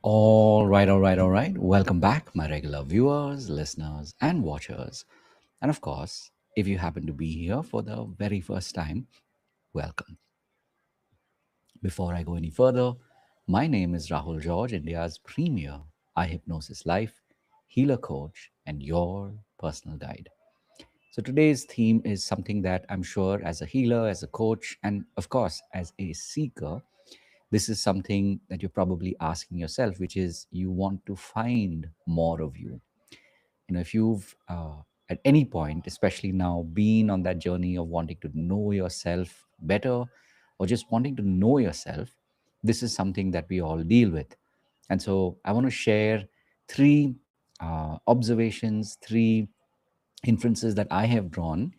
All right. Welcome back, my regular viewers, listeners, and watchers. And of course, if you happen to be here for the very first time, welcome. Before I go any further, my name is Rahul George, India's premier iHypnosis life healer coach and your personal guide. So today's theme is something that I'm sure as a healer, as a coach, and of course as a seeker, this is something that you're probably asking yourself, which is you want to find more of you. If you've at any point, especially now, been on that journey of wanting to know yourself better or just wanting to know yourself, this is something that we all deal with. And so I want to share three observations, three inferences that I have drawn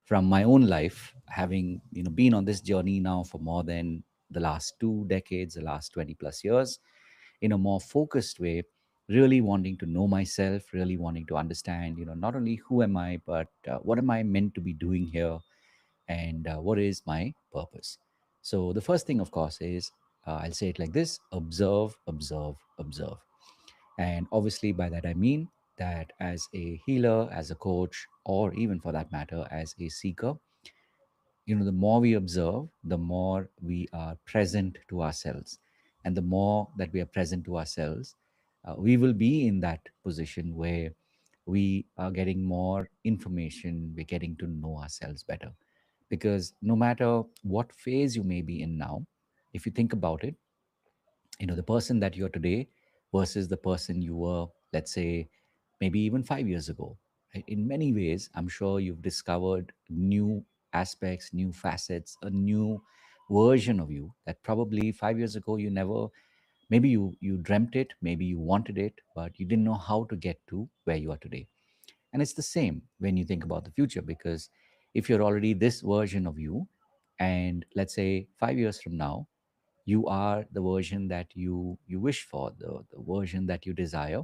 from my own life, having been on this journey now for more than the last 2 decades, the last 20 plus years, in a more focused way, really wanting to know myself, really wanting to understand, not only who am I, but what am I meant to be doing here, and what is my purpose. So the first thing, of course, is I'll say it like this: observe, observe, observe. And obviously, by that I mean that as a healer, as a coach, or even for that matter, as a seeker, the more we observe, the more we are present to ourselves. And the more that we are present to ourselves, we will be in that position where we are getting more information, we're getting to know ourselves better. Because no matter what phase you may be in now, if you think about it, the person that you're today versus the person you were, let's say, maybe even 5 years ago, right? In many ways, I'm sure you've discovered new aspects, new facets, a new version of you that probably 5 years ago you never, maybe you dreamt it, maybe you wanted it, but you didn't know how to get to where you are today. And it's the same when you think about the future, because if you're already this version of you, and let's say 5 years from now, you are the version that you wish for, the version that you desire.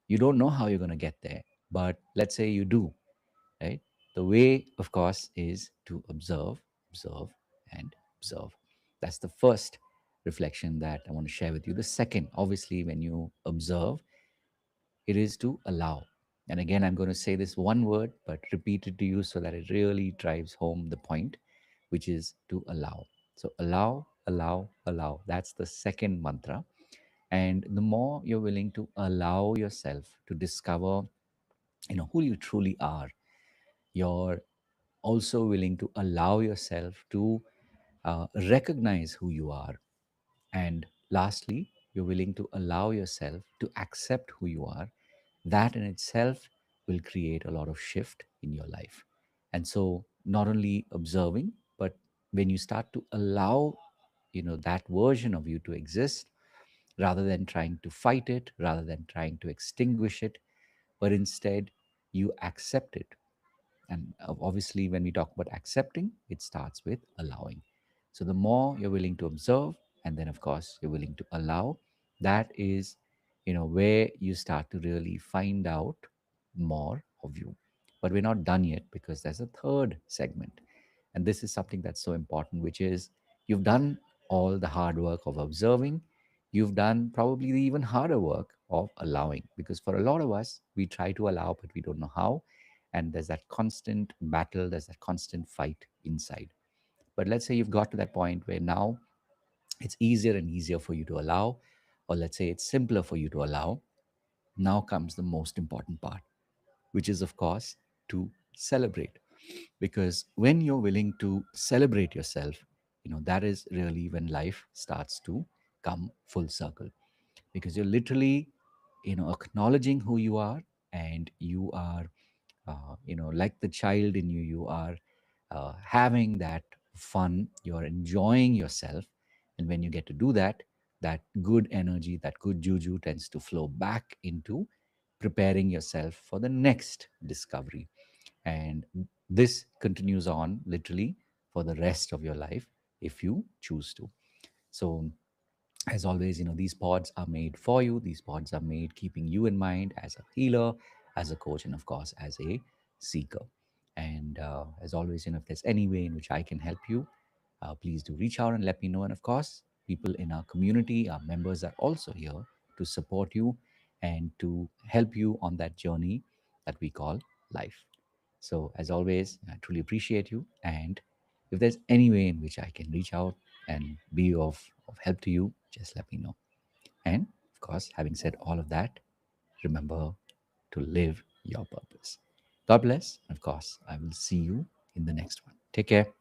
You don't know how you're going to get there, but let's say you do, right? The way, of course, is to observe, observe, and observe. That's the first reflection that I want to share with you. The second, obviously, when you observe, it is to allow. And again, I'm going to say this one word, but repeat it to you so that it really drives home the point, which is to allow. So allow, allow, allow. That's the second mantra. And the more you're willing to allow yourself to discover, who you truly are, you're also willing to allow yourself to recognize who you are. And lastly, you're willing to allow yourself to accept who you are. That in itself will create a lot of shift in your life. And so, not only observing, but when you start to allow, that version of you to exist, rather than trying to fight it, rather than trying to extinguish it, but instead you accept it. And obviously, when we talk about accepting, it starts with allowing. So the more you're willing to observe, and then of course you're willing to allow, that is, where you start to really find out more of you. But we're not done yet, because there's a third segment. And this is something that's so important, which is you've done all the hard work of observing. You've done probably the even harder work of allowing, because for a lot of us, we try to allow, but we don't know how. And there's that constant battle, there's that constant fight inside. But let's say you've got to that point where now it's easier and easier for you to allow, or let's say it's simpler for you to allow. Now comes the most important part, which is, of course, to celebrate. Because when you're willing to celebrate yourself, that is really when life starts to come full circle, because you're literally, acknowledging who you are, and you are, like the child in you, you are having that fun, you're enjoying yourself. And when you get to do that, that good energy, that good juju tends to flow back into preparing yourself for the next discovery. And this continues on literally for the rest of your life if you choose to. So, as always, these pods are made for you. These pods are made keeping you in mind as a healer, as a coach, and of course, as a seeker. And as always, if there's any way in which I can help you, please do reach out and let me know. And of course, people in our community, our members are also here to support you and to help you on that journey that we call life. So, as always, I truly appreciate you. And if there's any way in which I can reach out and be of help to you, just let me know. And of course, having said all of that, remember to live your purpose. God bless. And of course, I will see you in the next one. Take care.